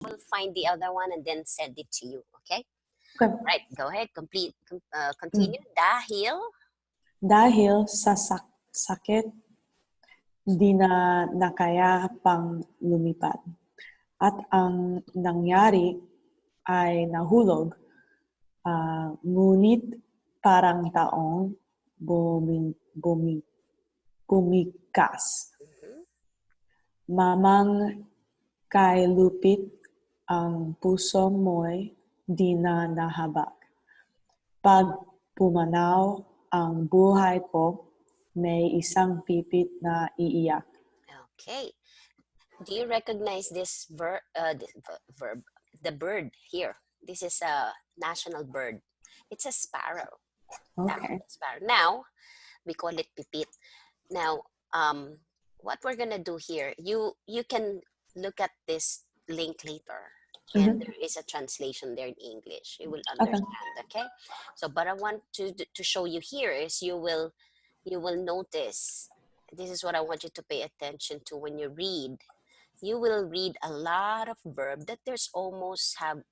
will find the other one and then send it to you. Okay? Okay. Right. Go ahead. Continue. Dahil sa sakit, di na nakaya pang lumipad. At ang nangyari ay nahulog, ngunit parang taong bumikas. Mamang kay lupit ang puso mo'y di na nahabag. Pag pumanaw ang buhay ko, may isang pipit na iiyak. Okay. Do you recognize this verb? The bird here. This is a national bird. It's a sparrow. Okay. Sparrow. Now, we call it pipit. Now, what we're gonna do here, you can look at this link later, and there is a translation there in English. You will understand. Okay. So, but I want to show you here is you will notice. This is what I want you to pay attention to when you read. You will read a lot of verb that there's almost have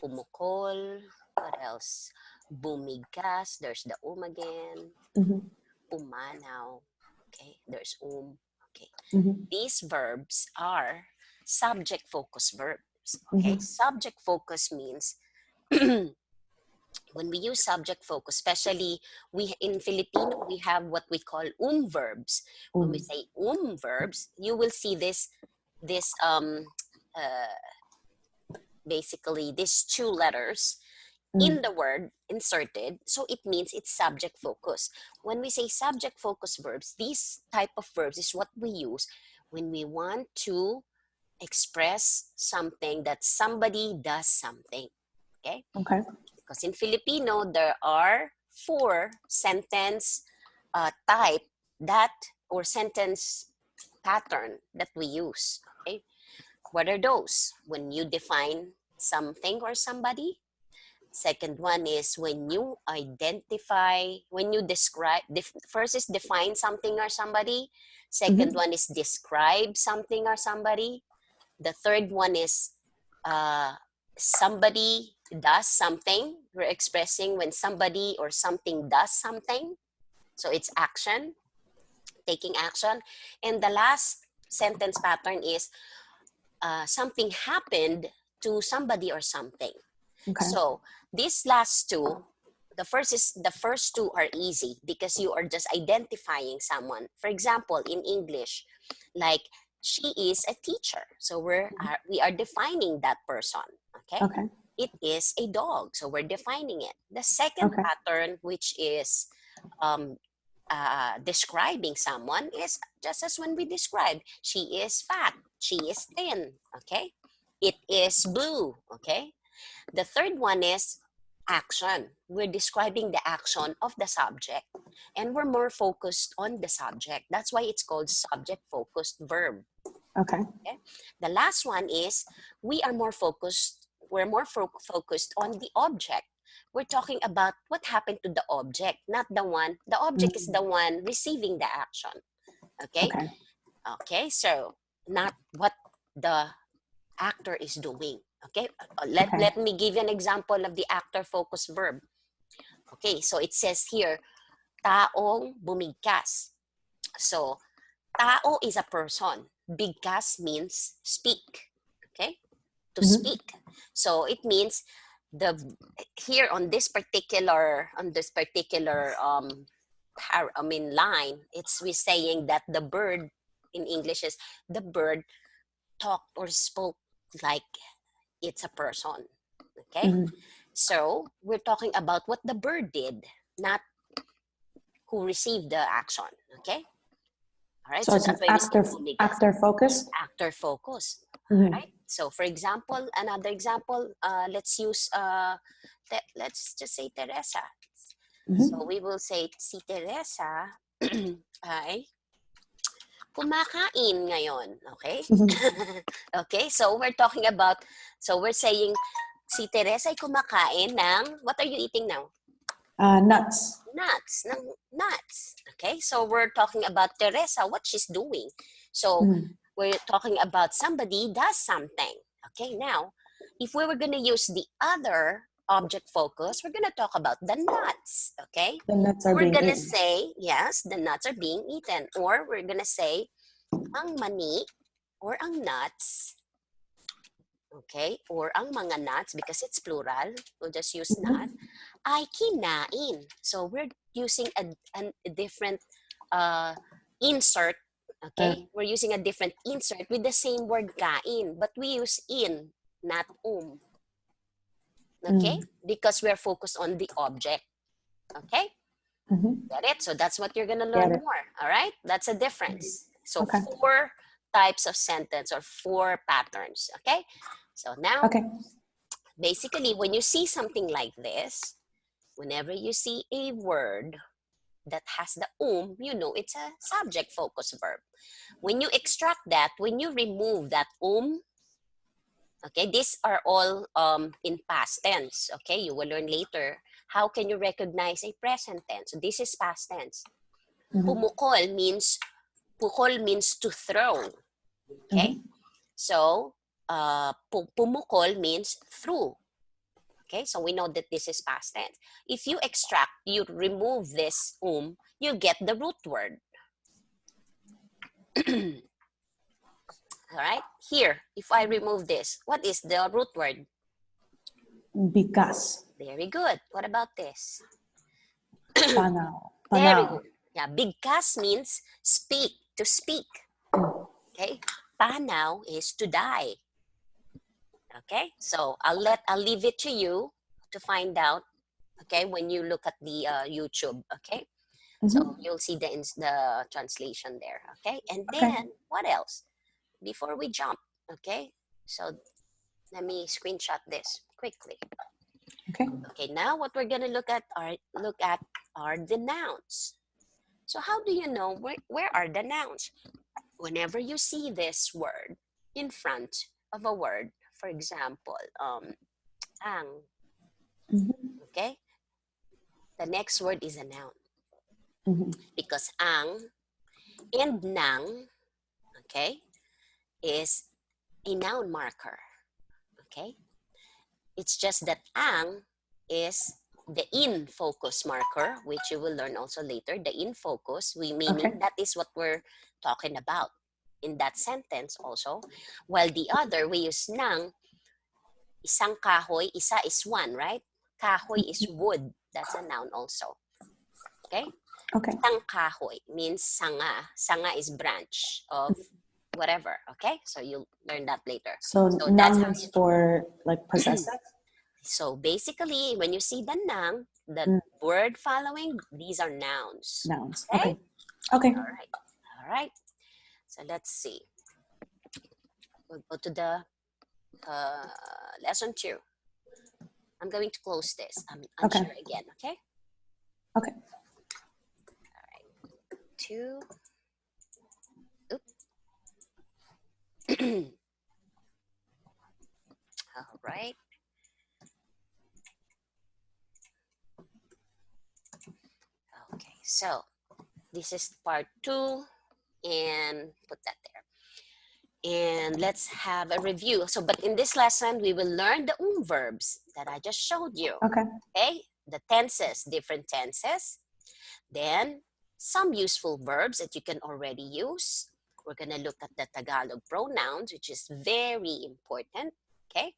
Pumukol. What else? Bumigas. There's the again. Pumanaw. Okay. There's Okay. These verbs are subject focus verbs. Okay. Subject focus means when we use subject focus, especially in Filipino, we have what we call verbs. When we say verbs, you will see basically these two letters in the word inserted, so it means it's subject focus. When we say subject focus verbs, these type of verbs is what we use when we want to express something that somebody does something. Okay? Okay. Because in Filipino, there are 4 sentence type or sentence pattern that we use. Okay? What are those? When you define something or somebody. Second one is when you describe, first is define something or somebody. Second one is describe something or somebody. The third one is somebody does something. We're expressing when somebody or something does something. So it's action, taking action. And the last sentence pattern is something happened to somebody or something. Okay. So these last two, the first two are easy because you are just identifying someone. For example, in English, like she is a teacher. So we are defining that person. Okay. Okay. It is a dog. So we're defining it. The second pattern, which is describing someone, is just as when we describe, she is fat, she is thin. Okay. It is blue. Okay. The third one is action. We're describing the action of the subject, and we're more focused on the subject. That's why it's called subject-focused verb. Okay. The last one is we're more focused on the object. We're talking about what happened to the object, not the one. The object is the one receiving the action. Okay? Okay, so not what the actor is doing. Okay, let me give you an example of the actor-focused verb. Okay, so it says here, taong bumigkas. So, tao is a person. Bigkas means speak. Okay, to speak. So it means here on this particular line, we're saying that the bird in English is the bird talked or spoke like it's a person. Okay, so we're talking about what the bird did, not who received the action. Okay, all right. So it's actor focus. Actor focus. All right. So for example, another example, let's use let's just say Teresa. So we will say si Teresa ay kumakain ngayon. Okay. Okay. So we're talking about. So we're saying si Teresa ay kumakain ng, what are you eating now? Nuts. Nuts. Okay. So we're talking about Teresa, what she's doing. So we're talking about somebody does something. Okay, now, if we were going to use the other object focus, we're going to talk about the nuts. Okay, The nuts are we're being going to eaten. say, yes, the nuts are being eaten. Or we're going to say, ang mani or ang nuts. Okay, or ang mga nuts, because it's plural, we'll just use nut, ay kinain. So we're using a different insert. Okay, we're using a different insert with the same word kain, but we use in, not Okay, because we're focused on the object. Okay, get it? So that's what you're gonna learn more. All right, that's a difference. So Okay. 4 types of sentence or 4 patterns. Okay, so now basically when you see something like this, whenever you see a word that has the you know it's a subject focus verb. When you extract that, when you remove that okay, these are all in past tense. Okay, you will learn later how can you recognize a present tense. So this is past tense. Pumukol means to throw. Okay, so pumukol means through. Okay, so we know that this is past tense. If you extract, you remove this you get the root word. All right, here, if I remove this, what is the root word? Bigas. Very good. What about this? Panaw. Very good. Yeah, bigas means speak, to speak. Okay, panaw is to die. Okay, so I'll leave it to you to find out. Okay, when you look at the YouTube. Okay, so you'll see the translation there. Okay, and then what else? Before we jump, okay, so let me screenshot this quickly. Okay, now what we're gonna look at are the nouns. So how do you know where are the nouns? Whenever you see this word in front of a word, for example, ang, okay, the next word is a noun, because ang and nang, okay, is a noun marker. Okay, it's just that ang is the in focus marker, which you will learn also later. The in focus, meaning that is what we're talking about in that sentence also. While the other, we use nang, isang kahoy, isa is one, right? Kahoy is wood. That's a noun also. Okay? Isang kahoy means sanga. Sanga is branch of whatever. Okay? So you'll learn that later. So noun is for like possessive? So basically, when you see the noun, the word following, these are nouns. Nouns. Okay? Okay. All right. So let's see. We'll go to the lesson 2. I'm going to close this. I'm unsure again, okay? Okay. All right. 2. Oops. All right. Okay, so this is part 2, and put that there. And let's have a review. So, but in this lesson, we will learn the verbs that I just showed you. Okay, the tenses, different tenses. Then some useful verbs that you can already use. We're gonna look at the Tagalog pronouns, which is very important. Okay,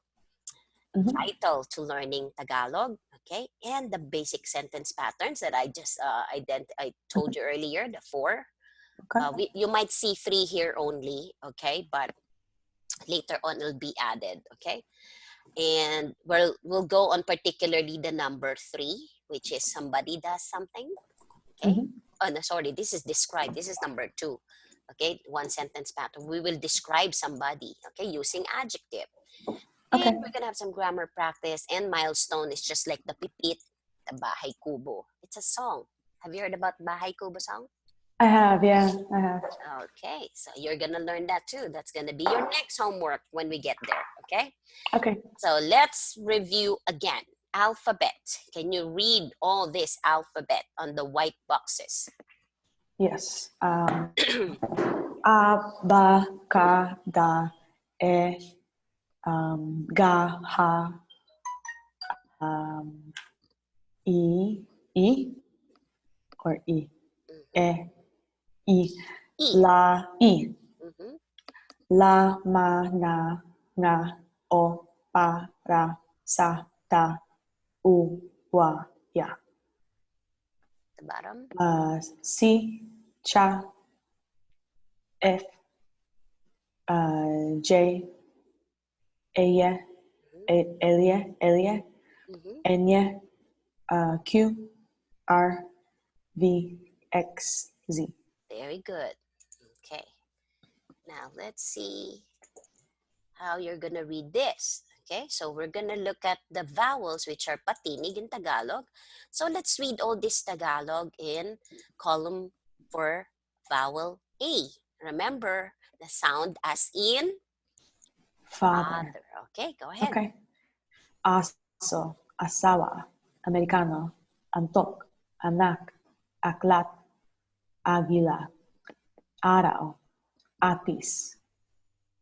vital to learning Tagalog. Okay, and the basic sentence patterns that I just I told you earlier, the 4. You might see 3 here only, okay, but later on it'll be added, okay. And we'll go on particularly the number 3, which is somebody does something. Okay. Oh no, sorry, this is describe. This is number 2. Okay, one sentence pattern. We will describe somebody, okay, using adjective. And we're gonna have some grammar practice, and milestone is just like the pipit, the bahay kubo. It's a song. Have you heard about bahay kubo song? I have, yeah, I have. Okay, so you're gonna learn that too. That's gonna be your next homework when we get there, okay? Okay. So let's review again. Alphabet. Can you read all this alphabet on the white boxes? Yes. Abacada, gaha, e, or e, Mhm. E. la, Mhm. la, ma, na, nga, o, pa, ra, sa, ta, u, wa, ya. The bottom. Si, cha, f, j, eye, elie, Mhm. enye, q, r, v, x, z. Very good. Okay. Now let's see how you're gonna read this. Okay, so we're gonna look at the vowels which are patinig in Tagalog. So let's read all this Tagalog in column for vowel A. Remember the sound as in Father. father. Okay, go ahead. Okay. Aso, asawa, Americano, antok, anak, aklat, agila, araw, atis,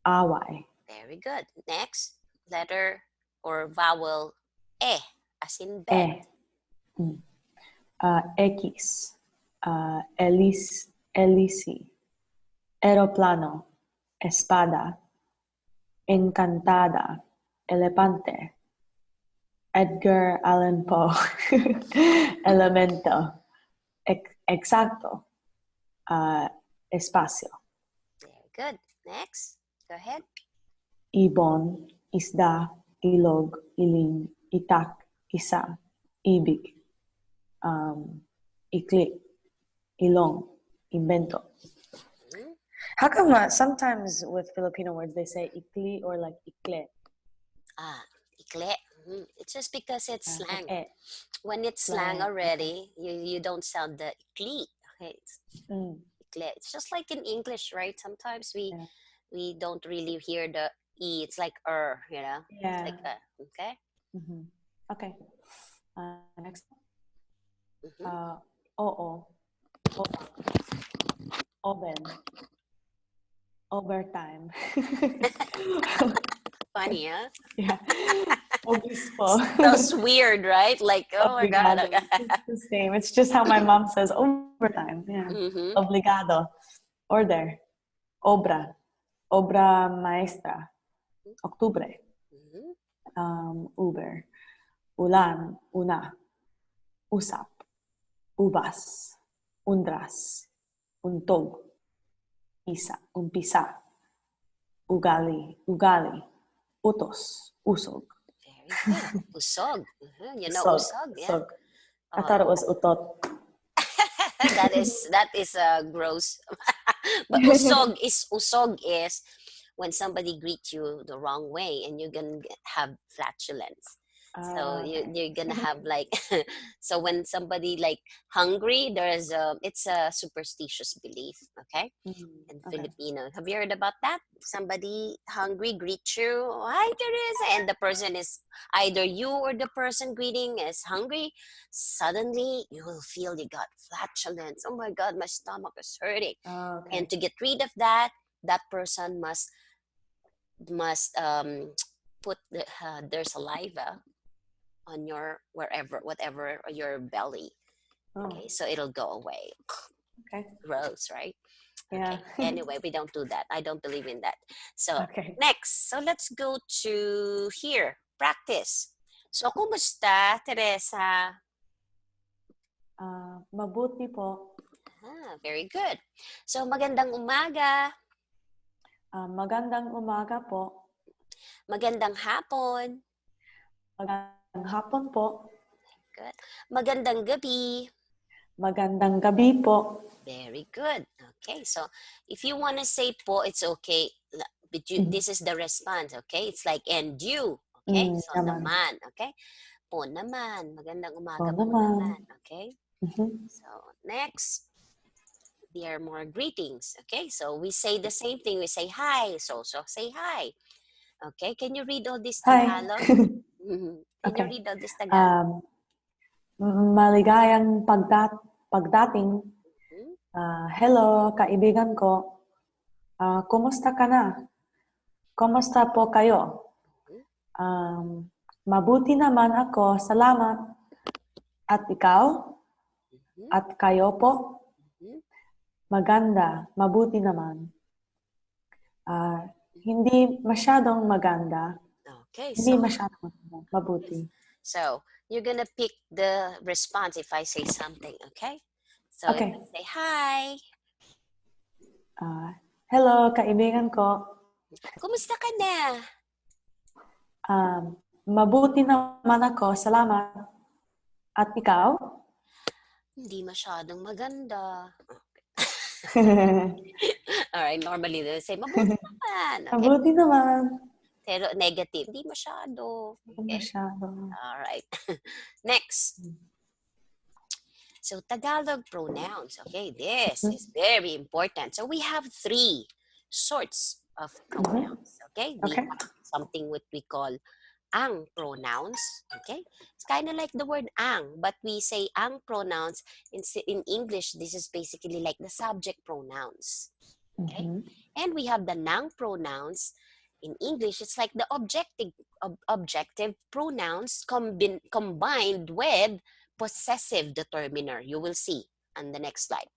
away, Very good. Next, letter or vowel E as in bed. mm, X, elisi, aeroplano, espada, encantada, elepante, Edgar Allan Poe, elemento, exacto, espacio, Very good. Next, go ahead. ibon, isda, ilog, iling, itak, isa, ibig, ikli, ilong, invento. Mhm. How come sometimes with Filipino words they say ikli or like ikle? Ikle. Mhm. It's just because it's Like slang. When it's slang slang. Okay. already, you don't sound the ikli. Okay, it's Mm, ikle. It's just like in English, right? Sometimes yeah. we don't really hear the e. It's like It's Yeah. like okay. Mm-hmm. Okay. Next. Hmm. Oo, obang, oven, overtime. Funny, huh? Yeah. Obispo. Sounds weird, right? Like, oh my god. Obrigado. It's the same. It's just how my mom says overtime. Yeah. Mm-hmm. Obligado. Order. Obra. Obra maestra. Octubre. Hmm. Uber. Ulan. Una. Usap. Ubas. Undras. Untog. Umpisa. Ugali. Ugali. Utos. Usog. Very good. Usog. You know Usog. usog, yeah. Usog. I Oh, thought it was utot. that is gross. But usog is when somebody greets you the wrong way and you're gonna have flatulence. So Okay. you're gonna have like so when somebody like hungry, it's a superstitious belief, okay? In Okay. Filipino. Have you heard about that? Somebody hungry greets you, "Oh, hi Teresa," and the person is either you or the person greeting is hungry. Suddenly, you will feel you got flatulence. Oh my God, my stomach is hurting. And Okay. to get rid of that, that person must put their saliva on your wherever, whatever, your belly. Oh, Okay, so it'll go away. okay. Gross, right? Yeah. Okay. Anyway, we don't do that. I don't believe in that. So, Okay. next. So, let's go to here. Practice. So, kumusta, Teresa? Mabuti po. Very good. So, magandang umaga. Magandang umaga po. Magandang hapon. Magandang hapon po. Good. Magandang gabi. Magandang gabi po. Very good. Okay. So, if you want to say po, it's okay. But this is the response. Okay. It's like, and you. Okay. So, Naman. naman. Okay. Po naman. Magandang Po umaga po naman. naman. Okay. Mhm. So, next. There are more greetings. Okay, so we say the same thing. We say hi. So say hi. Okay, can you read all this Hi. Tagalog? Can you Okay. read all this Tagalog? Maligayang pagdating. Mhm. Hello, kaibigan ko. Kumusta ka na? Kumusta po kayo? Mabuti naman ako, salamat. At ikaw? Mhm. At kayo po? Mhm. Maganda, mabuti naman. Hindi masyadong maganda. Okay, Hindi so masyadong maganda, mabuti. so you're gonna pick the response if I say something, okay? So if Okay. I say hi, Hello, kaibigan ko. kumusta ka na? Mabuti naman ako, salamat. At ikaw? Hindi masyadong maganda. All right, normally they say mabuti naman, okay? Mabuti naman. Pero negative, hindi masyado. Hindi Okay? masyado. All right. Next. So Tagalog pronouns. Okay, this is very important. So we have three sorts of pronouns. Okay, we Okay. have something what we call ang pronouns. Okay, it's kind of like the word ang, but we say ang pronouns in English. This is basically like the subject pronouns. Okay, and we have the nang pronouns. In English, it's like the objective pronouns combined with possessive determiner. You will see on the next slide.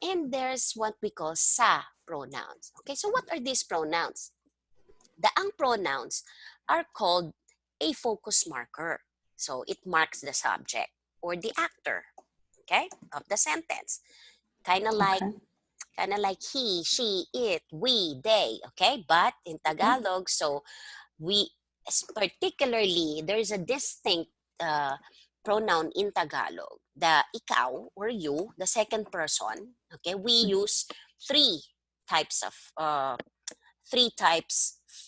And there's what we call sa pronouns. Okay, so what are these pronouns? The ang pronouns are called a focus marker. So it marks the subject or the actor, okay, of the sentence. Kind of like he, she, it, we, they, okay? But in Tagalog, so we, particularly, there's a distinct pronoun in Tagalog, the ikaw or you, the second person, okay? We use three types of,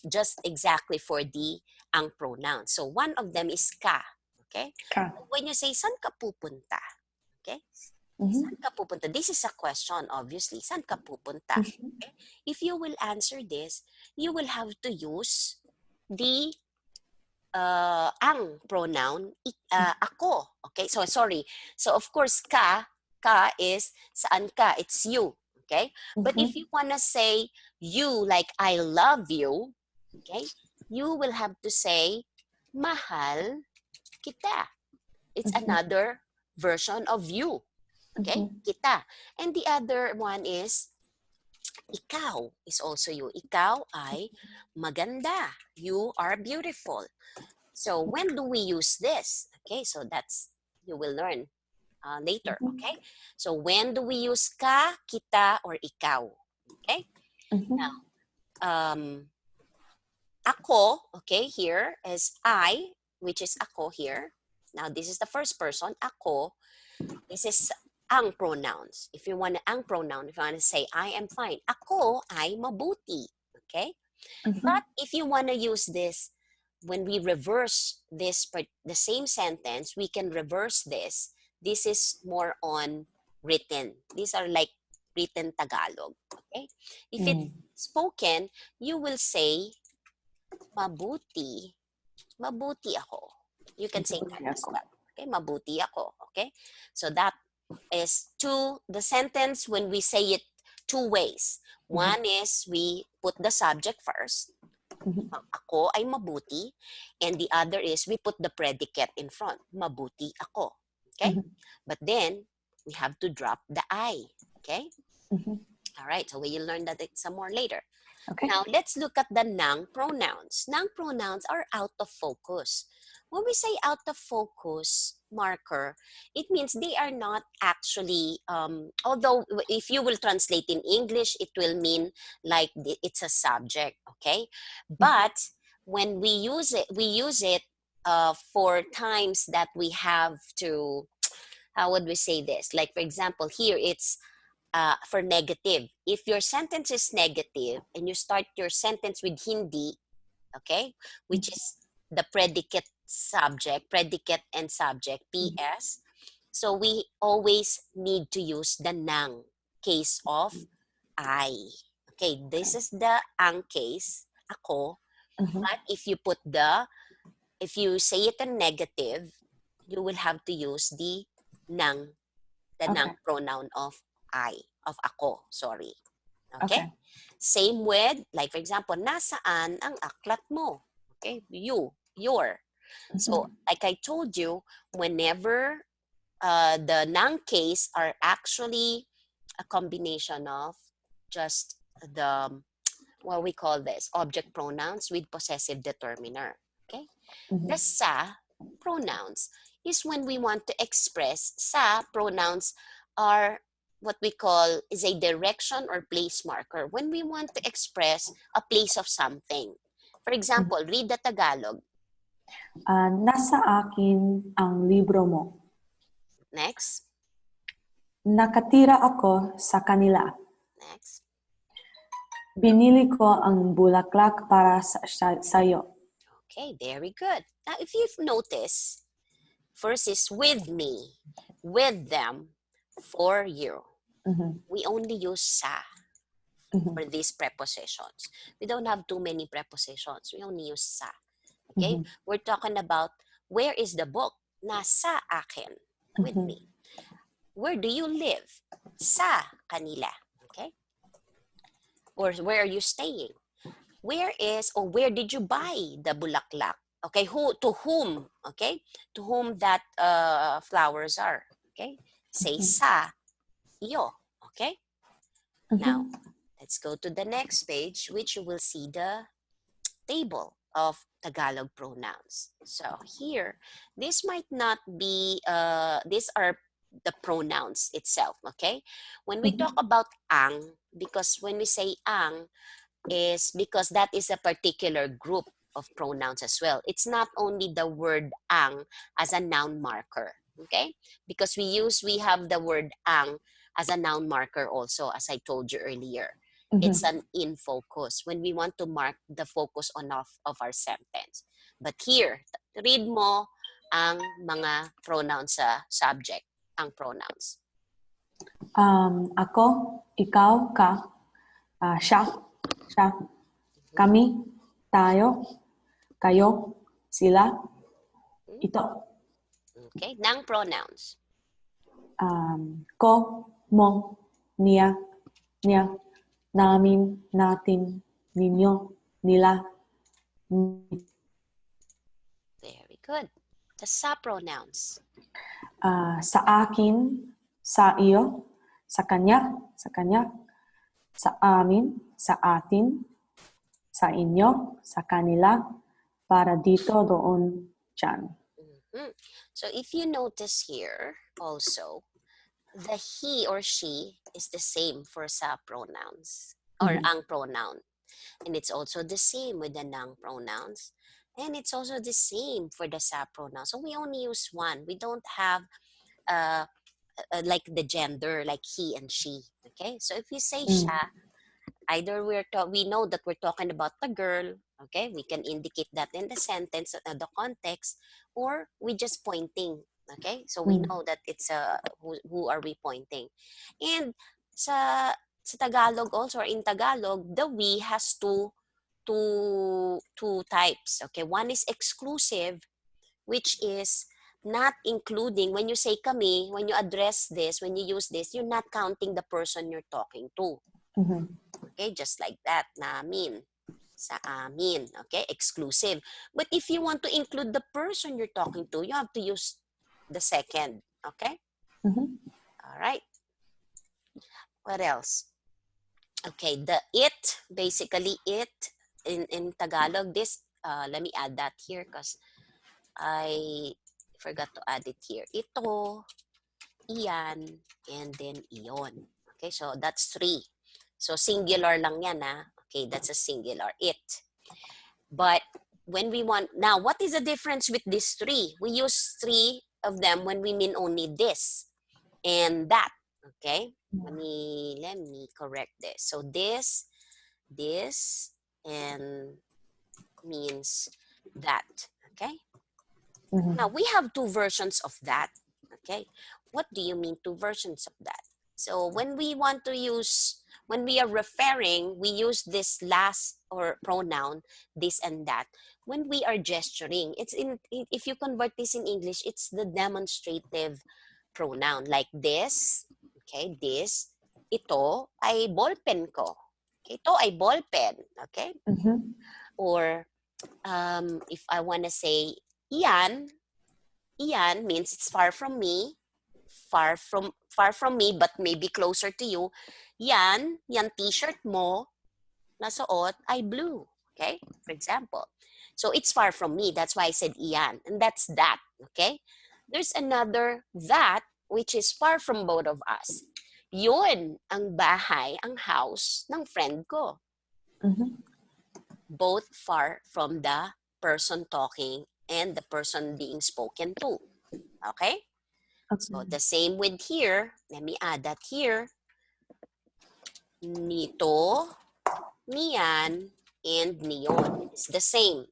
just exactly for the ang pronoun. So one of them is ka, okay? Ka. When you say, saan ka pupunta? Okay? Saan ka pupunta? This is a question, obviously. Saan ka pupunta? Okay? If you will answer this, you will have to use the ang pronoun ako. Okay? So, sorry. So, of course, ka is saan ka? It's you. Okay? But if you want to say you like I love you, okay? You will have to say mahal kita. It's another version of you. Okay? Kita. And the other one is ikaw is also you. Ikaw ay maganda. You are beautiful. So when do we use this? Okay, so that's you will learn later. Okay, so when do we use ka, kita, or ikaw? Okay, now ako. Okay, here is I, which is ako here. Now this is the first person. Ako. This is ang pronouns. If you want ang pronoun, if you want to say I am fine, ako ay mabuti. Okay, but if you want to use this when we reverse this the same sentence, we can reverse this. This is more on written. These are like written Tagalog. Okay? If it's spoken, you will say mabuti. Mabuti ako. You can say that as well. Okay? Mabuti ako. Okay? So that is the sentence when we say it two ways. One is we put the subject first. Ako ay mabuti. And the other is we put the predicate in front. Mabuti ako. Okay? But then, we have to drop the I. Okay? All right. So we'll learn that some more later. Okay. Now, let's look at the noun pronouns. Noun pronouns are out of focus. When we say out of focus marker, it means they are not actually, although if you will translate in English, it will mean like it's a subject, okay? But when we use it for times that we have to, how would we say this? Like, for example, here it's for negative. If your sentence is negative and you start your sentence with hindi, okay, which is the predicate and subject, PS. So we always need to use the nang case of I. Okay, this is the ang case, ako. But if you say it in negative, you will have to use the nang pronoun of I. of ako, sorry. Okay. Okay? Same with, like for example, nasaan ang aklat mo? Okay? You, your. So, like I told you, whenever the noun case are actually a combination of just the, what we call this, object pronouns with possessive determiner. Okay? The sa pronouns is when we want to express. Sa pronouns are what we call is a direction or place marker when we want to express a place of something. For example, read the Tagalog. Nasa akin ang libro mo. Next. Nakatira ako sa kanila. Next. Binili ko ang bulaklak para sa'yo. Okay, very good. Now, if you've noticed, first is with me, with them, for you. We only use sa for these prepositions. We don't have too many prepositions. We only use sa. Okay? We're talking about where is the book? Nasa akin. With me. Where do you live? Sa kanila. Okay? Or where are you staying? Where is or where did you buy the bulaklak? Okay, to whom? Okay, to whom that flowers are. Okay, say sa iyo. Okay, now let's go to the next page, which you will see the table of Tagalog pronouns. So here, this might not be. These are the pronouns itself. Okay, when we talk about ang, because when we say ang, is because that is a particular group of pronouns as well. It's not only the word ang as a noun marker, okay? Because we have the word ang as a noun marker also, as I told you earlier. It's an in focus when we want to mark the focus on of our sentence. But here, read mo ang mga pronouns sa subject, ang pronouns. Ako, ikaw, ka, siya, kami, tayo, kayo, sila, ito. Okay, nang pronouns. Ko, mo, niya, namin, natin, ninyo, nila. Very good. The sa pronouns. Sa akin, sa iyo, sa kanya, sa amin, sa atin, sa inyo, sa kanila, para dito, doon, dyan. So if you notice here also, the he or she is the same for sa pronouns or ang pronoun. And it's also the same with the nang pronouns. And it's also the same for the sa pronoun. So we only use one. We don't have like the gender, like he and she. Okay? So if you say siya, either we know that we're talking about the girl, okay? We can indicate that in the sentence, the context, or we just pointing, okay? So we know that it's who are we pointing. And sa Tagalog also, or in Tagalog, the we has two types, okay? One is exclusive, which is not including, when you say kami, when you address this, when you use this, you're not counting the person you're talking to. Okay, just like that, namin, sa amin, okay, exclusive. But if you want to include the person you're talking to, you have to use the second, okay? All right. What else? Okay, the it, basically it, in Tagalog, this, let me add that here because I forgot to add it here. Ito, iyan, and then iyon. Okay, so that's three. So singular lang yan, ha? Okay, that's a singular, it. But when we want, now what is the difference with these three? We use three of them when we mean only this and that, okay? Let me correct this. So this, and means that, okay? Now we have two versions of that, okay? What do you mean two versions of that? So when we want to use, when we are referring, we use this last or pronoun, this and that. When we are gesturing, it's if you convert this in English, it's the demonstrative pronoun, like this, okay, this, ito ay ballpen ko. Ito ay ballpen. Okay? Or if I want to say iyan means it's far from me, far from me but maybe closer to you. Yan t-shirt mo na suot ay blue. Okay? For example. So it's far from me. That's why I said iyan. And that's that. Okay? There's another that which is far from both of us. Yun ang bahay, ang house ng friend ko. Both far from the person talking and the person being spoken to. Okay? So the same with here. Let me add that here. Nito, niyan, and niyon. It's the same.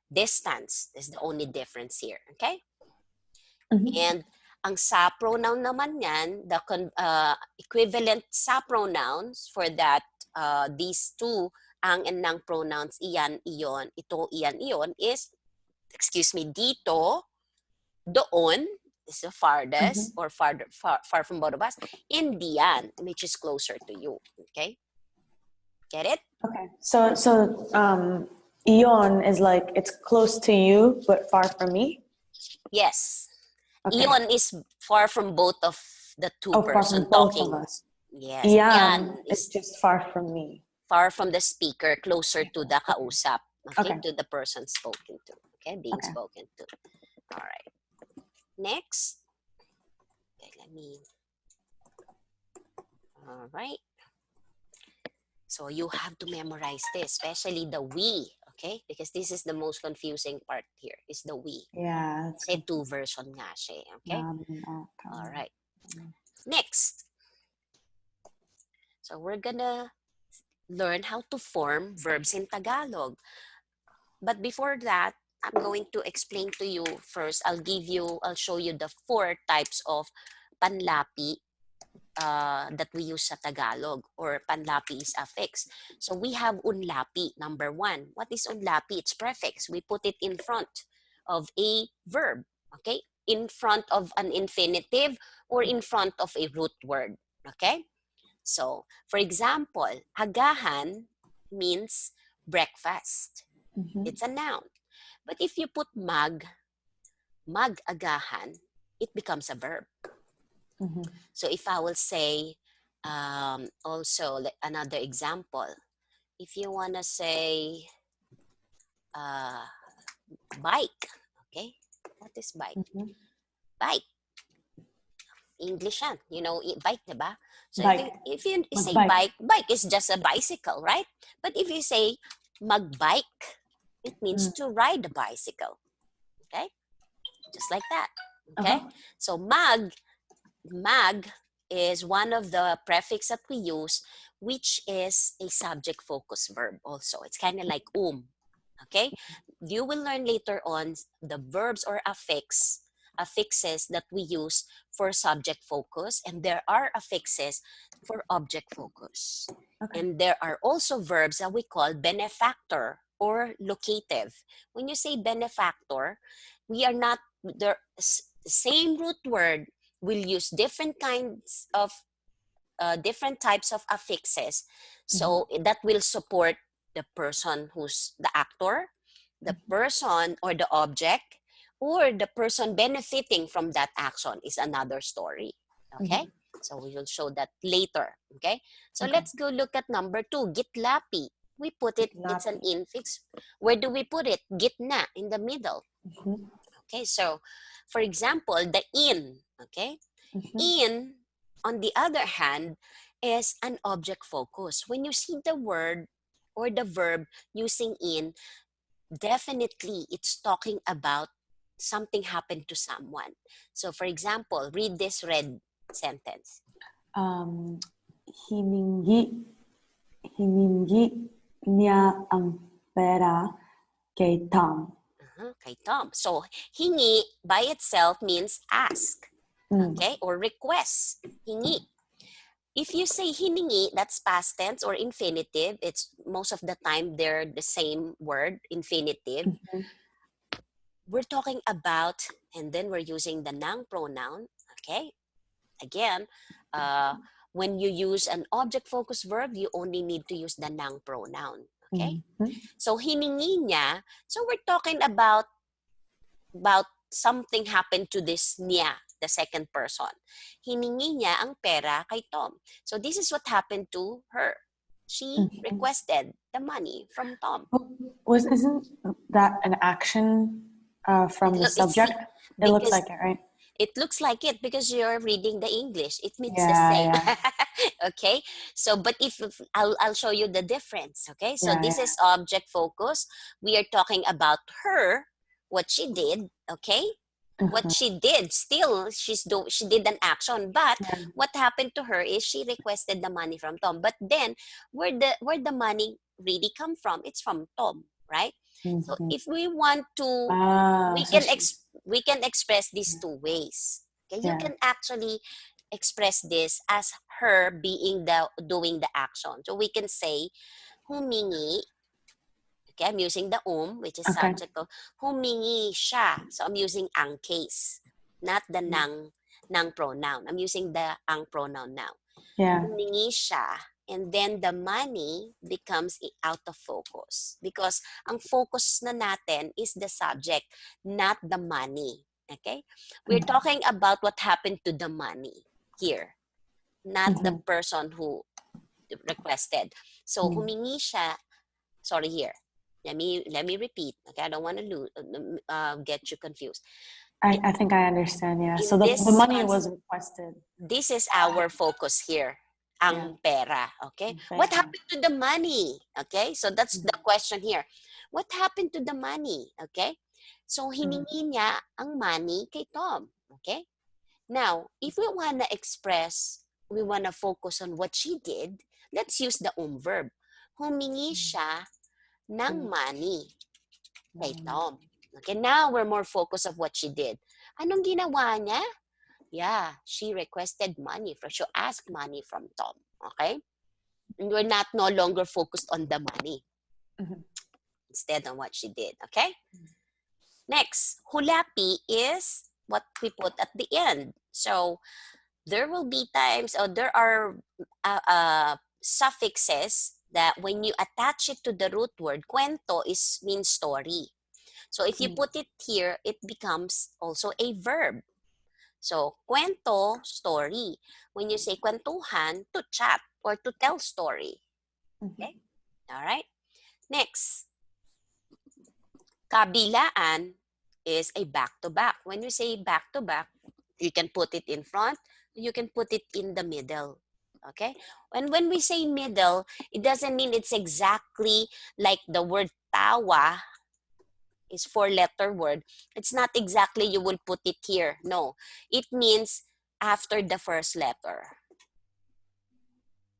Distance is the only difference here. Okay? And ang sa pronoun naman yan, the equivalent sa pronouns for that, these two, ang and nang pronouns, iyan, iyon, ito, iyan, iyon, is, excuse me, dito, doon, is the farthest, or far from both of us, and diyan, which is closer to you. Okay? Get it? Okay. So iyon is like it's close to you but far from me? Yes. Okay. Iyon is far from both of the two person talking. Of us. Yes. Iyan is just far from me. Far from the speaker, closer to the kausap. Okay? Okay. To the person spoken to. Okay? Being spoken to. All right. Next. Okay, let me. All right. So you have to memorize this, especially the we. Okay? Because this is the most confusing part here, is the we. Yeah. Kasi two version nga siya. Okay? All right. Next. So we're gonna learn how to form verbs in Tagalog. But before that, I'm going to explain to you first. I'll show you the 4 types of panlapi that we use sa Tagalog, or panlapi is affix. So we have unlapi, number 1. What is unlapi? It's prefix. We put it in front of a verb, okay? In front of an infinitive or in front of a root word, okay? So, for example, agahan means breakfast. It's a noun. But if you put mag-agahan, it becomes a verb. So if I will say, also another example, if you want to say bike, okay? What is bike? Bike. English yan. You know, bike, diba? So bike. If you say bike is just a bicycle, right? But if you say magbike, it means to ride a bicycle. Okay? Just like that. Okay? So mag is one of the prefix that we use, which is a subject focus verb also. It's kind of like Okay? You will learn later on the verbs or affixes that we use for subject focus, and there are affixes for object focus. And there are also verbs that we call benefactor or locative. When you say benefactor, we are not, the same root word will use different kinds of different types of affixes. So that will support the person who's the actor, the person or the object, or the person benefiting from that action is another story. Okay? So we will show that later. Okay? So let's go look at number 2, gitlapi. We put it, it's an infix. Where do we put it? Gitna, in the middle. Okay, so for example, the in, okay? In, on the other hand, is an object focus. When you see the word or the verb using in, definitely it's talking about something happened to someone. So for example, read this red sentence. Hiningi niya ang pera kay Tom. Kay Tom. So hingi by itself means ask, okay, or request. Hingi. If you say hiningi, that's past tense or infinitive. It's most of the time they're the same word, infinitive. We're talking about, and then we're using the noun pronoun, okay? Again, when you use an object-focused verb, you only need to use the noun pronoun. Okay? So, hiningi niya. So, we're talking about something happened to this niya, the second person. Hiningi niya ang pera kay Tom. So, this is what happened to her. She requested the money from Tom. Isn't that an action from the subject? It looks like it, right? It looks like it because you're reading the English. It means the Yeah, same. yeah. Okay. So, but if I'll show you the difference. Okay. So Yeah, this yeah. is object focus. We are talking about her, what she did. Okay. What she did. Still, she did an action. But Yeah. what happened to her is she requested the money from Tom. But then, where the money really come from? It's from Tom, right? So if we want to, we So can we can express these two ways. Okay, you yeah. can actually express this as her being doing the action. So we can say humingi. Okay, I'm using the which is Okay. subject of humingi siya. So I'm using ang case, not the nang pronoun. I'm using the ang pronoun now. Yeah. Humingi siya, and then the money becomes out of focus because ang focus na natin is the subject, not the money. Okay? We're talking about what happened to the money here, not the person who requested. So humingi siya, sorry here. Let me repeat. Okay, I don't want to get you confused. I think I understand, yeah. So In the this money was requested. this is our focus here. Ang pera, okay? What happened to the money? Okay? So that's the question here. What happened to the money? Okay? So hiningi niya ang money kay Tom. Okay? Now, if we want to express, we want to focus on what she did, let's use the verb. Humingi siya ng money kay Tom. Okay, now we're more focused of what she did. Anong ginawa niya? Yeah, she requested money she asked money from Tom. Okay? And we're not no longer focused on the money. Instead on what she did. Okay? Next, hulapi is what we put at the end. So, there will be times, or there are suffixes that when you attach it to the root word, cuento means story. So if you put it here, it becomes also a verb. So, cuento, story. When you say kwentuhan, to chat or to tell story. Okay? All right? Next, kabilaan is a back-to-back. When you say back-to-back, you can put it in front, you can put it in the middle. Okay? And when we say middle, it doesn't mean it's exactly like the word tawa is 4-letter word. It's not exactly you will put it here. No. It means after the first letter.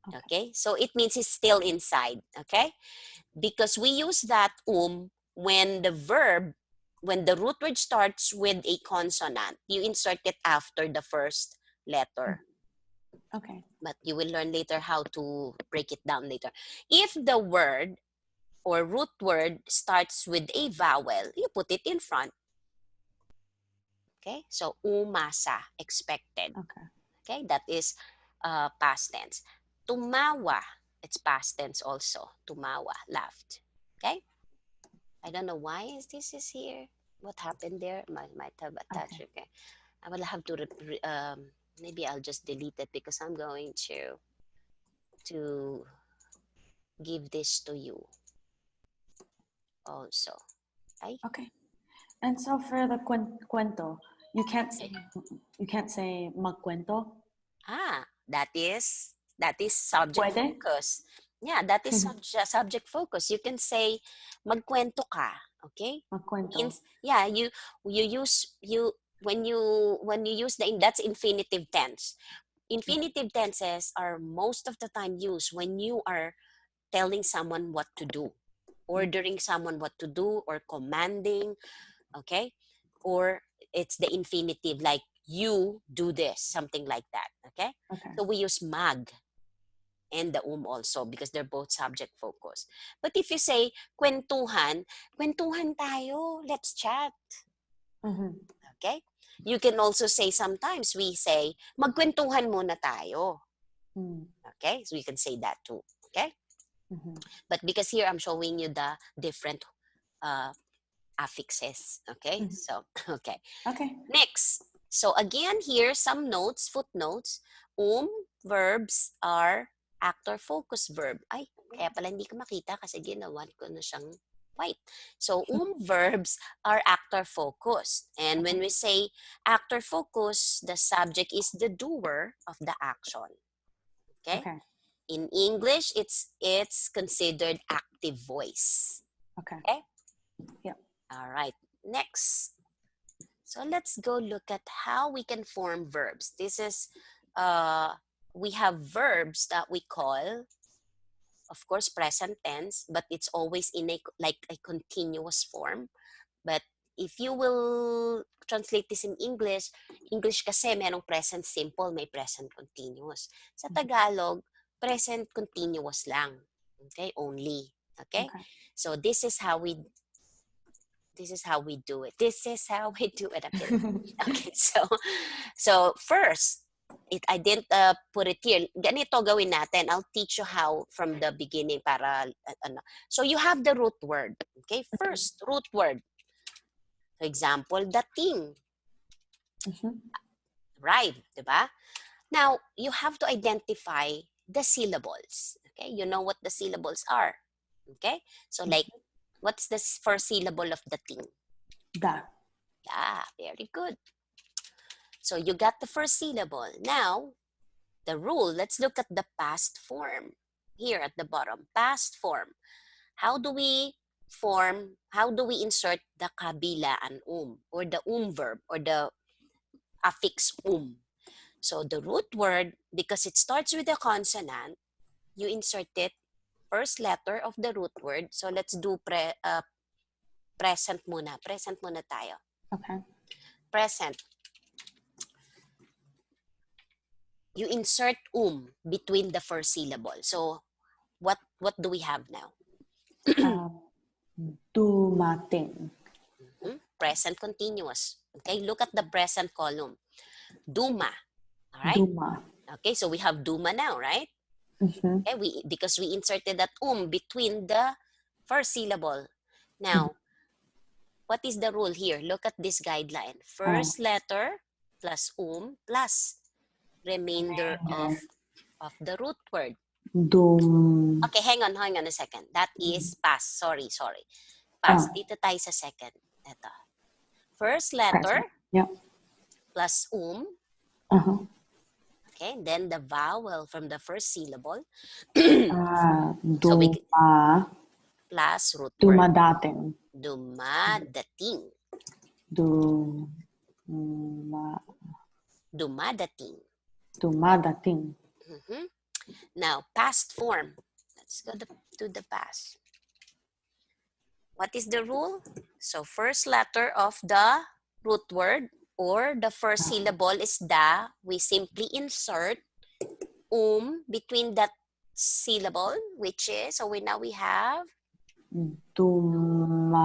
Okay? So it means it's still inside. Okay? Because we use that when the verb, when the root word starts with a consonant, you insert it after the first letter. Okay. But you will learn later how to break it down later. If the word or root word starts with a vowel, you put it in front. Okay? So, umasa, expected. Okay? That is past tense. Tumawa, it's past tense also. Tumawa, laughed. Okay? I don't know why this is here. What happened there? Might have attached. Okay. I will have to, maybe I'll just delete it because I'm going to give this to you also. Okay? Okay. And so for the cuento, you can't say magcuento. That is subject Puede? focus. Yeah, that is subject focus. You can say magkwento ka, okay? Magcuento. Means, yeah, you use when you use that's infinitive tense. Infinitive tenses are most of the time used when you are telling someone what to do, ordering someone what to do, or commanding, okay? Or it's the infinitive, like you do this, something like that, okay? So we use mag and the also because they're both subject focus. But if you say kwentuhan tayo, let's chat. Okay? You can also say sometimes we say magkwentuhan muna tayo. Okay, so you can say that too. Okay, Mhm. but because here I'm showing you the different affixes. Okay, Mhm. so okay. Okay. Next, so again here some notes, footnotes. Verbs are actor focus verb. Ay, kaya pala hindi ko makita kasi ginawa ko na siyang white. So verbs are actor focused. And when we say actor focus, the subject is the doer of the action. Okay? Okay. In English, it's considered active voice. Okay. Okay? Yeah. All right. Next. So let's go look at how we can form verbs. This is, we have verbs that we call, of course, present tense, but it's always in a like a continuous form. But if you will translate this in English, English kasi merong present simple, may present continuous. Sa Tagalog, present continuous lang. Okay, only. Okay? Okay. So this is how we do it. This is how we do it. Okay, so first, I didn't put it here. Ganito gawin natin. I'll teach you how from the beginning para ano. So you have the root word. Okay, first root word. For example, dating, Mhm. arrive, diba? Now, you have to identify the syllables. Okay, you know what the syllables are. Okay, so like, what's the first syllable of dating? Da. Yeah, very good. So you got the first syllable. Now, the rule, let's look at the past form. Here at the bottom, past form. How do we insert the kabilaan or the verb or the affix So the root word, because it starts with a consonant, you insert it first letter of the root word. So let's do present muna. Present muna tayo. Okay. Present. You insert between the first syllable. So what do we have now? Dumating. Present continuous. Okay, look at the present column. Duma. All right. Duma. Okay, so we have duma now, right? Mhm. Okay, because we inserted that between the first syllable. Now, what is the rule here? Look at this guideline. First letter plus plus remainder Remainder. of the root word. Dum. Okay, hang on a second. That is past. Sorry. Past. Ah. Dito tayo sa second. Ito. First letter Present. Yeah. plus Uh-huh. okay, then the vowel from the first syllable. So we plus root word. Dumadating. Dumadating. Dumadating. Dumadating. Now, past form. Let's go to the past. What is the rule? So, first letter of the root word or the first syllable is da. We simply insert between that syllable, which is, so now we have Dumating.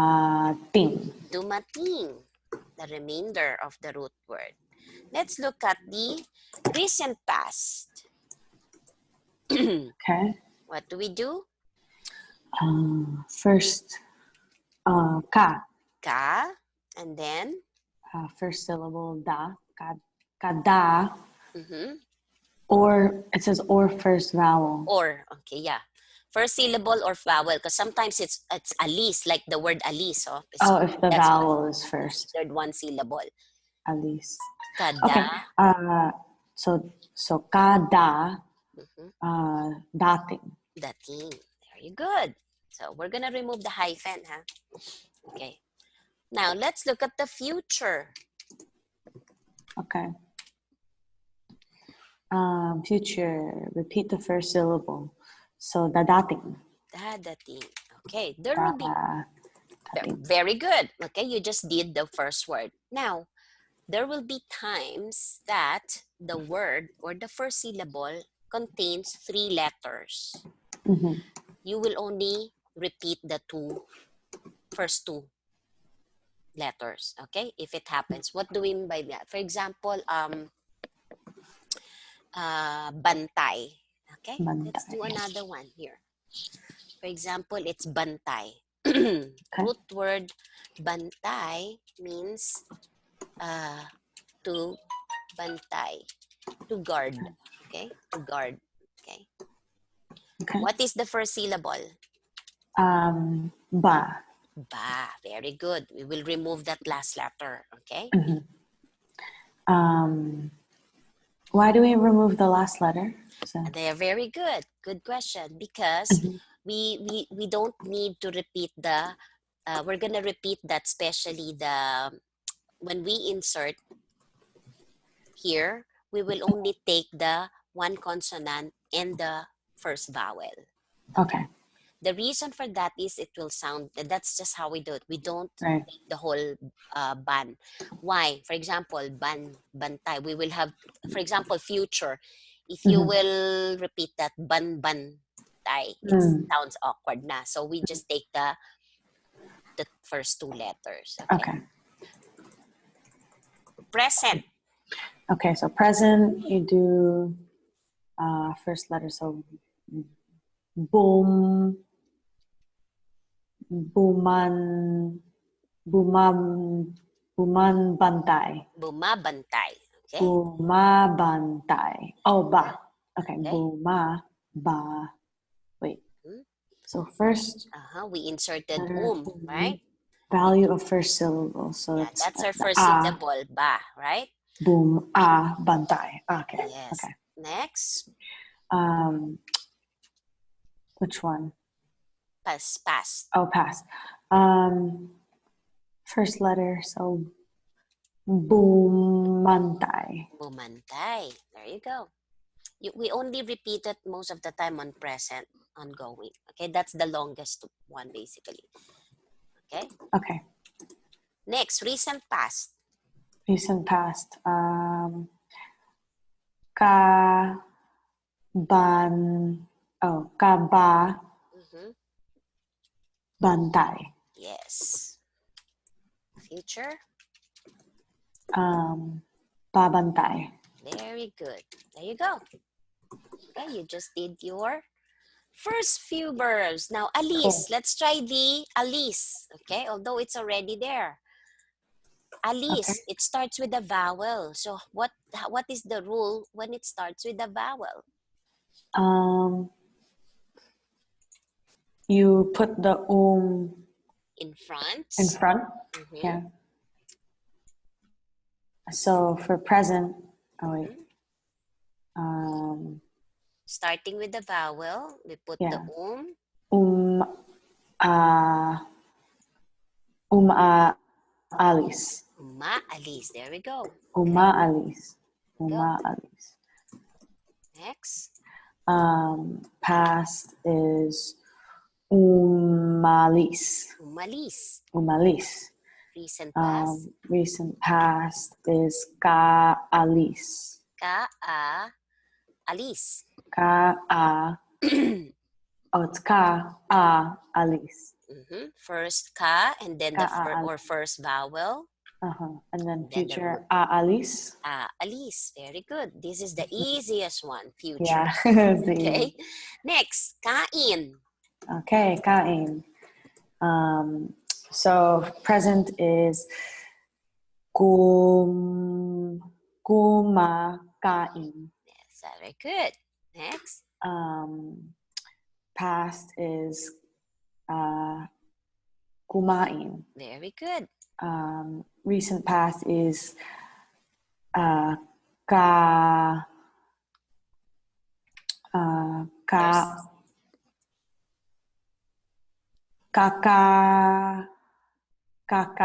dumating, the remainder of the root word. Let's look at the recent past. Okay. What do we do? First, ka. Ka, and then First syllable, da. Kada. Or, it says or first vowel. or, okay, yeah. First syllable or vowel, because sometimes it's alis, like the word alis. If the That's why vowel is first. considered one syllable. At least. Kada. Okay. So kada. Dating. Dating. Very good. So we're gonna remove the hyphen, huh? Okay. Now let's look at the future. Okay. Future. Repeat the first syllable. So dadating. Dadating. Okay. There will be Dating. very good. Okay, you just did the first word. Now, there will be times that the word or the first syllable contains 3 letters. You will only repeat the first two letters, okay? If it happens. What do we mean by that? For example, bantay. Okay, let's do Bantay. another one here. For example, it's bantay. Okay. Root word bantay means to bantay, to guard. Okay, to guard. Okay. Okay. What is the first syllable? Ba. Ba. Very good. We will remove that last letter. Okay. Why do we remove the last letter? So, They are very good. Good question. Because we don't need to repeat the. We're gonna repeat that, especially the when we insert here. We will only take the one consonant and the first vowel. okay. The reason for that is it will sound, that's just how we do it. We don't Right. take the whole ban. Why? For example, bantay. We will have, for example, future. If you will repeat that bantay, it sounds awkward na. So we just take the first two letters. Okay. Okay. Present. Okay. So present, you do first letter. So boom, buman, bumam, buman bantay. Bumabantay. Okay. Bumabantay. Oh, ba. Okay. Okay. Buma, ba. Wait. Hmm. So first We inserted letter, right? value of first syllable. So Yeah, it's that's our the first syllable, ba, right? boom, bantay. Okay. Yes. Okay. Next, Which one? past. Oh, past. First letter, so bumantay. Bumantay. There you go. We only repeat it most of the time on present, ongoing. Okay, that's the longest one basically. Okay. Okay. Next, recent past. Recent past. Ka ban. Oh, ka ba bantay. Yes. Future. Babantay. Very good. There you go. Okay, you just did your first few verbs. Now, Alice. Cool. Let's try the Alice. Okay, although it's already there. Alice, Okay. it starts with a vowel. So what is the rule when it starts with a vowel? You put the In front. in front. Yeah. So for present, oh wait. Starting with the vowel, we put the Alice. Alice. There we go. Alice. Go. Alice. Next. Past is umalis. Umalis. Recent past. Recent past is kaalis. Alice. It's ka-a-alis. First ka and then the first vowel. And then future aalis. Alice. Very good. This is the easiest one. Future. Yeah. Okay. Next, kain. Okay, kain. So present is kumakain. Yes, very good. Next. Past is kumain. Very good. Recent past is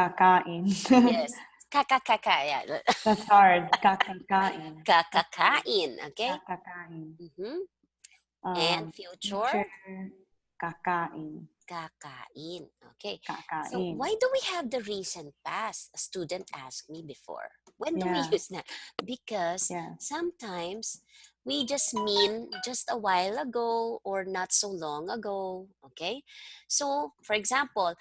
kakakain. Yes. Kakakaka. Yeah. That's hard. Kakakain. Kakakain. Okay. Kakakain. And future? Kakain. Kakain. Okay. Kakain. So why do we have the recent past? A student asked me before. When do we use that? Because sometimes we just mean just a while ago or not so long ago. Okay. So for example,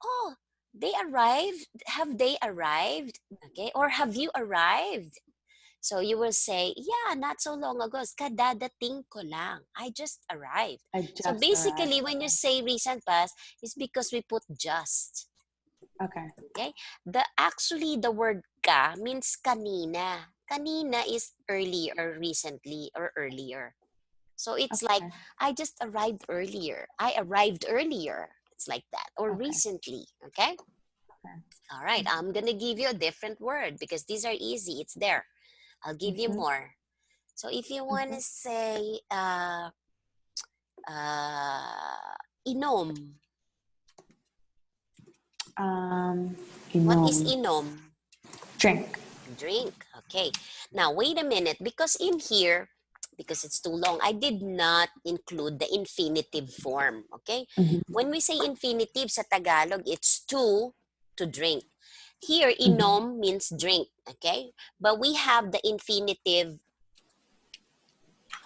oh, they arrived. Have they arrived? Okay. Or have you arrived? So you will say, yeah, not so long ago. Kadadating ko lang. I just arrived. I So just arrived. basically, when you say recent past, it's because we put just. Okay. Okay? Actually, the word ka means kanina. Kanina is early or recently or earlier. So it's like, Okay. I just arrived earlier. I arrived earlier. It's like that. Or Okay. recently. Okay? Okay. All right. I'm going to give you a different word because these are easy. It's there. I'll give you Mm-hmm. more. So if you want Mm-hmm. to say, inom. What is Inom. inom? Drink. Drink. Okay. Now, wait a minute. Because in here, because it's too long, I did not include the infinitive form. Okay? Mm-hmm. When we say infinitive sa Tagalog, it's to drink. Here, Mm-hmm. inom means drink. Okay? But we have the infinitive.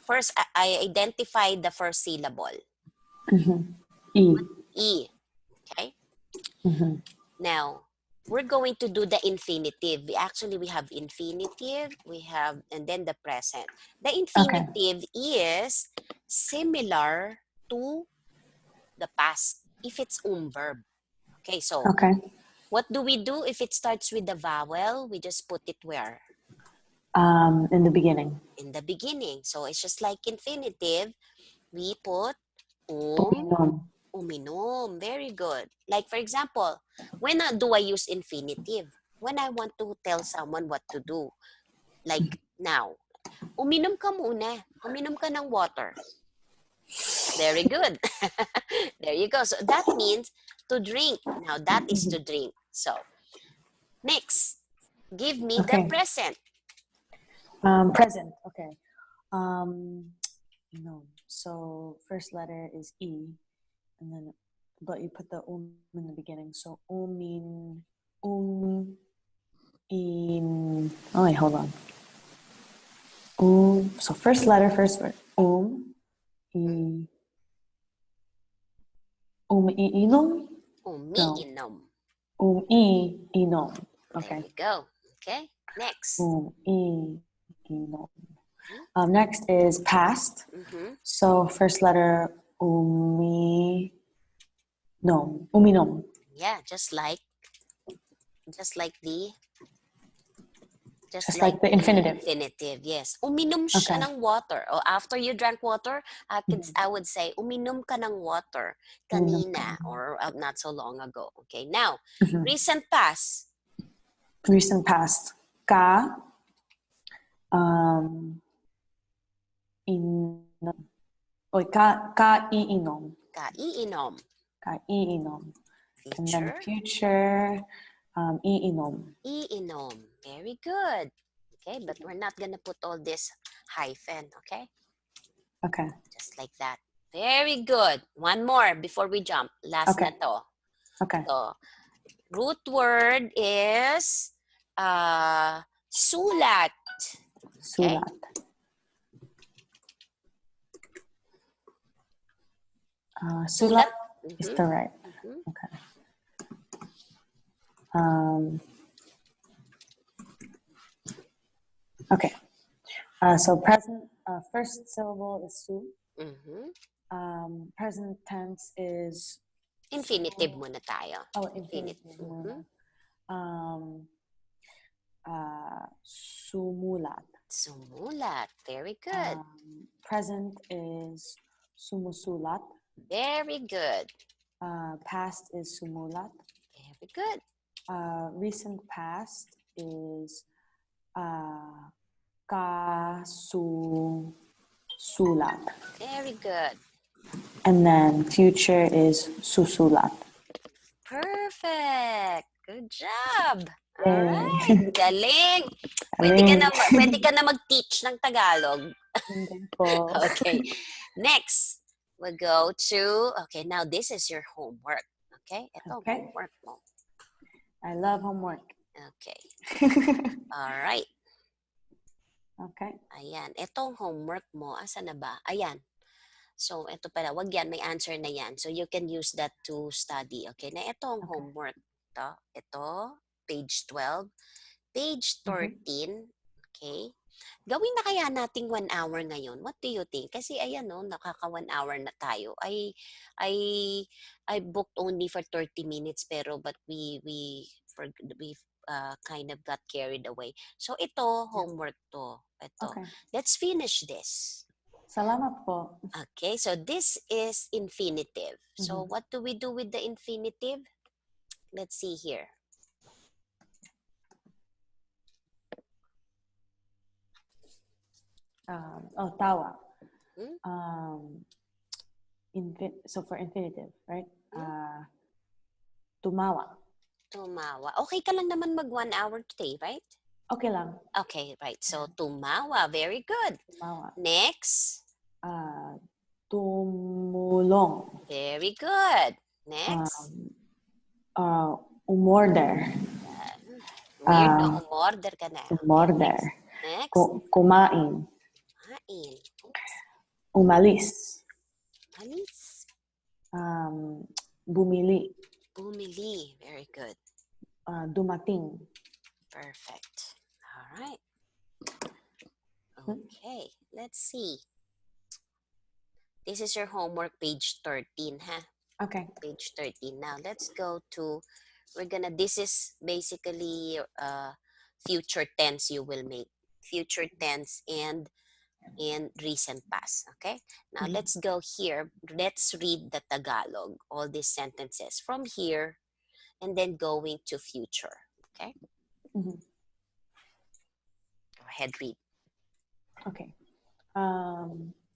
First, I identified the first syllable. Mm-hmm. E. E. Okay? Mm-hmm. Now, we're going to do the infinitive. We have infinitive, and then the present. The Okay. infinitive is similar to the past if it's verb. Okay, so Okay. what do we do if it starts with the vowel? We just put it where? In the beginning. In the beginning. So it's just like infinitive. We put Uminom. uminom. Very good. Like for example, when do I use infinitive? When I want to tell someone what to do. Like now, uminom ka muna. Uminom ka ng water. Very good. There you go. So that means to drink. Now that is to drink. So next, give me the Okay. present. Present. Okay. No. So first letter is E, and then but you put the in the beginning. So in. Oh wait, hold on. So first letter, first word. I. Iinom. No. Umiinom. Iinom. There Okay. you go. Okay. Next. Iinom. Next is past. Mm-hmm. So first letter uminom. Yeah, just like the Just like the infinitive. infinitive. Yes. Uminom siya Okay. ng water. O after you drank water, I would say, uminom ka ng water kanina or not so long ago. Okay. Now, recent past. Recent past. Ka. Inom. Kaiinom. Kaiinom. Kaiinom. And then Future. future. Iinom. Iinom. Very good. Okay, but we're not gonna put all this hyphen. Okay. Okay. Just like that. Very good. One more before we jump. Last Okay. na to. Okay. So, root word is sulat. Okay? Sulat. Sulat is the right. Okay. Okay. So present, first syllable is su. Present tense is Infinitive muna tayo. Oh, infinitive muna. Sumulat. Sumulat. Very good. Present is sumusulat. Very good. Past is sumulat. Very good. Recent past is kasusulat. Very good. And then future is susulat. Perfect. Good job. Yay. Alright. Galing. Galing. Pwede ka na mag-teach ng Tagalog. Hindi po. Okay. Next, we'll go to, okay, now this is your homework. Okay? Ito ang Okay. homework mo. I love homework. Okay. Alright. Okay. Ayan. Ito ang homework mo. Asa na ba? Ayan. So, ito pala. Wag yan. May answer na yan. So, you can use that to study. Okay? Na ito ang homework. Ito. Page 12. Page 13. Okay? Gawin na kaya nating 1 hour ngayon? What do you think? Kasi ayan no, nakaka 1 hour na tayo. I I booked only for 30 minutes pero but we kind of got carried away. So ito, Yeah. homework to. Ito. Okay. Let's finish this. Salamat po. Okay, so this is infinitive. So Mhm. what do we do with the infinitive? Let's see here. Tawa. Hmm? So for infinitive, right? Hmm? Tumawa. Tumawa. Okay ka lang naman mag 1 hour today, right? Okay lang. Okay, right. So, tumawa. Very good. Tumawa. Next. Tumulong. Very good. Next. Umorder. Weird na umorder ka na. Umorder. Next. Kumain. Kain. Umalis. Alis. Bumili. Bumili. Very good. Dumating. Perfect. All right. Okay. Let's see. This is your homework, page 13, huh? Okay. Page 13. Now, let's go to, this is basically future tense you will make. Future tense and recent past. Okay. Now, let's go here. Let's read the Tagalog, all these sentences from here, and then going to future. Okay. Mhm. Go ahead, read. Okay.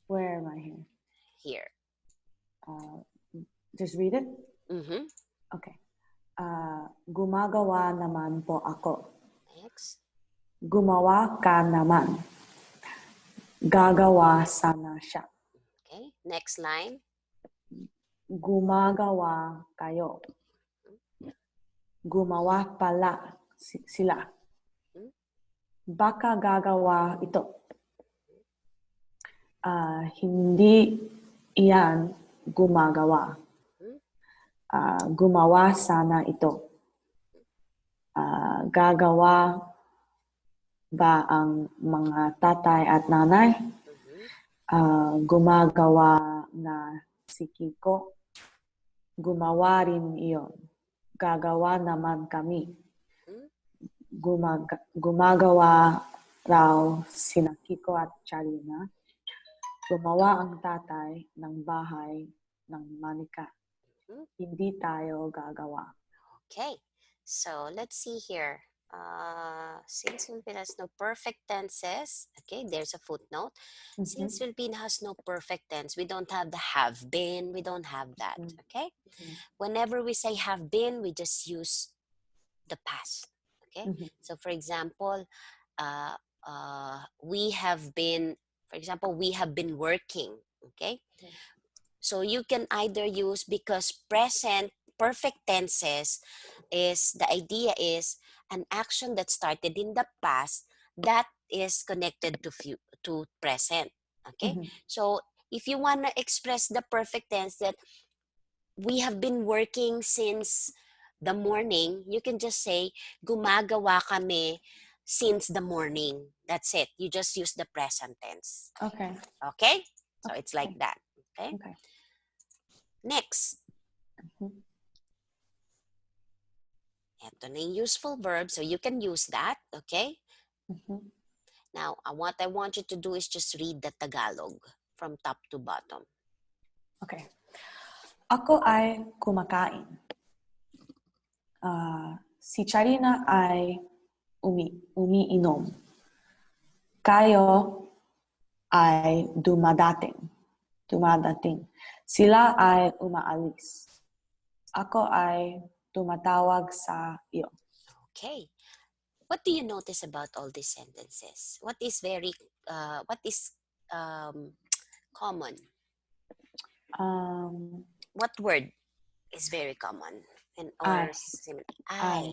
Where am I here? Here. Just read it? Mm-hmm. Okay. Gumagawa naman po ako. Next. Gumawa ka naman. Gagawa sana siya. Okay. Next line. Gumagawa kayo. Gumawa pala sila. Baka gagawa ito. Hindi iyan gumagawa. Gumawa sana ito. Gagawa ba ang mga tatay at nanay? Gumagawa na si Kiko. Gumawa rin iyon. Gagawa naman kami. Gumagawa raw sina Kiko at Charina. Gumawa ang tatay ng bahay ng Manika. Hindi tayo gagawa. Okay. So, let's see here. Since Filipino has no perfect tenses, okay, there's a footnote. Since Filipino has no perfect tense, we don't have the have been, we don't have that, okay? Whenever we say have been, we just use the past, okay? So, for example, we have been working, okay? So, you can either use, because present, perfect tenses is, the idea is an action that started in the past that is connected to present, okay? So if you want to express the perfect tense that we have been working since the morning, you can just say gumagawa kami since the morning. That's it. You just use the present tense. Okay. Okay? So it's like that. Okay? Next. Ito na yung useful verb, so you can use that, okay? Now, what I want you to do is just read the Tagalog from top to bottom. Okay. Ako ay kumakain. Si Charina ay umiinom. Kayo ay dumadating. Sila ay umaalis. Ako ay tumatawag sa iyo. Okay. What do you notice about all these sentences? What is common? What word is very common? I.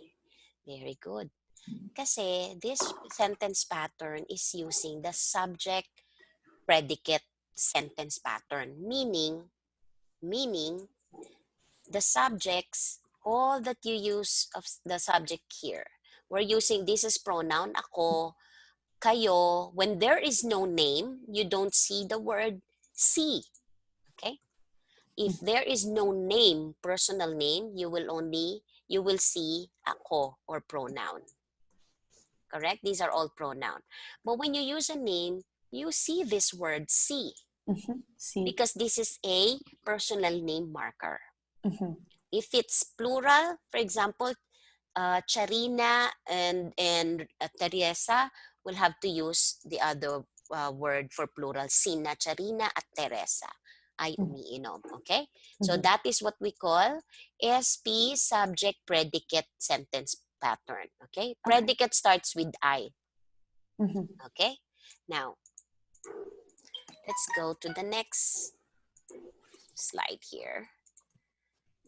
Very good. Kasi this sentence pattern is using the subject predicate sentence pattern, meaning the subjects, all that you use of the subject here. We're using, this is pronoun, ako, kayo, when there is no name, you don't see the word si. Okay? If there is no name, personal name, you will see ako or pronoun. Correct? These are all pronoun. But when you use a name, you see this word si See. because this is a personal name marker. Mm-hmm. If it's plural, for example, Charina and Teresa will have to use the other word for plural, Sina, Charina at Teresa ay umiinom. Okay? So that is what we call SP, subject, predicate, sentence pattern. Okay? Predicate starts with I. Okay? Now, let's go to the next slide here.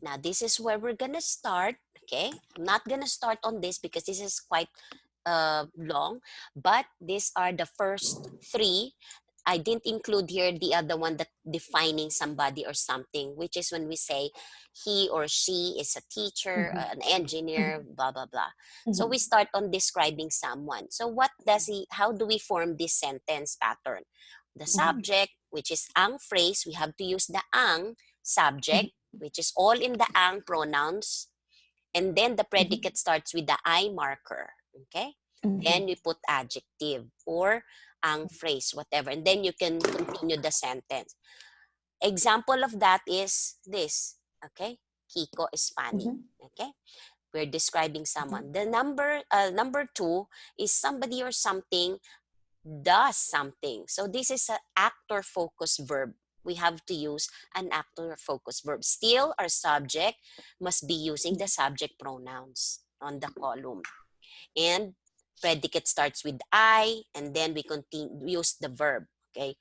Now, this is where we're gonna start. Okay? I'm not gonna start on this because this is quite long, but these are the first three. I didn't include here the other one that defining somebody or something, which is when we say he or she is a teacher, an engineer, blah, blah, blah. So we start on describing someone. So how do we form this sentence pattern? The subject, which is ang phrase, we have to use the ang subject, which is all in the ang pronouns. And then the predicate starts with the I marker. Okay? Then we put adjective or ang phrase, whatever. And then you can continue the sentence. Example of that is this. Okay? Kiko is funny. Okay? We're describing someone. The number two is somebody or something does something. So this is an actor-focused verb. We have to use an actor-focused verb. Still, our subject must be using the subject pronouns on the column. And predicate starts with I, and then we use the verb. Okay?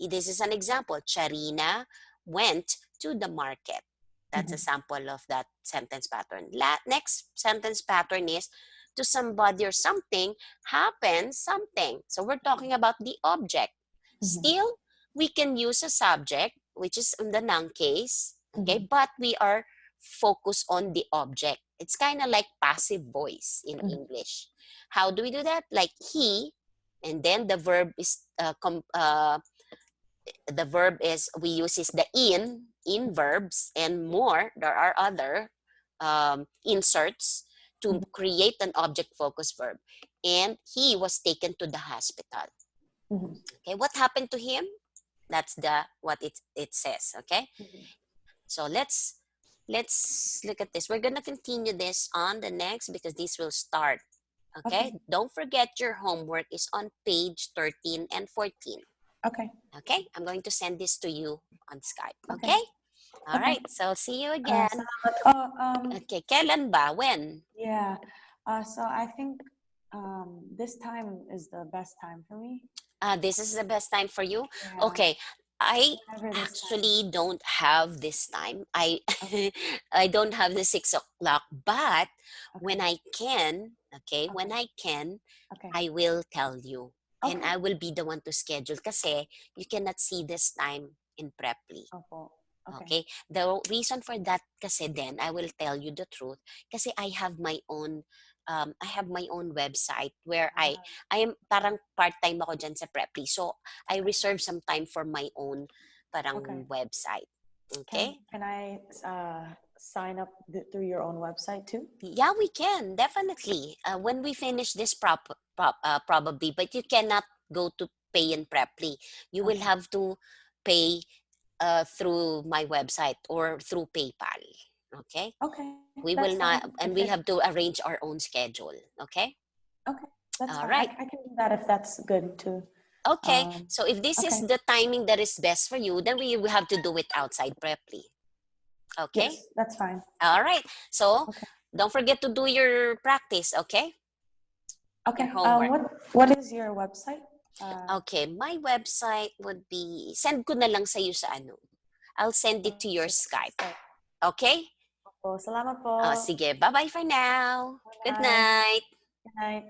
This is an example. Charina went to the market. That's a sample of that sentence pattern. Next sentence pattern is to somebody or something happens something. So we're talking about the object. Still, we can use a subject, which is in the noun case, okay, but we are focused on the object. It's kind of like passive voice in English. How do we do that? Like he, and then the verb is we use is the in verbs and more. There are other inserts to create an object-focused verb. And he was taken to the hospital. Okay, what happened to him? That's what it says. Okay, so let's look at this. We're gonna continue this on the next because this will start. Okay, don't forget your homework is on page 13 and 14. Okay, I'm going to send this to you on Skype. Okay. All right, so see you again. Okay, kailan ba? When? Yeah. So I think this time is the best time for me. This is the best time for you? Yeah. Okay. I Whenever this actually don't have this time. I don't have the 6 o'clock, but when I can, when I can, I will tell you. And I will be the one to schedule kasi you cannot see this time in Preply. Okay. The reason for that kasi then I will tell you the truth kasi I have my own website where I am parang part-time ako dyan sa Preply. So I reserve some time for my own parang website. Okay? Can I sign up through your own website too? Yeah, we can definitely. When we finish this probably, but you cannot go to pay in Preply. You will have to pay through my website or through PayPal. Okay? We will not, and we have to arrange our own schedule. Okay? That's all fine. right. I can do that if that's good too. Okay. So if this is the timing that is best for you, then we will have to do it outside Preply. Okay? Yes, that's fine. All right. So don't forget to do your practice. Okay? Okay. Your homework. What is your website? Okay, my website would be, send ko na lang sa iyo sa ano. I'll send it to your Skype. Okay? Salamat po. Sige, bye-bye for now. Bye-bye. Good night. Good night.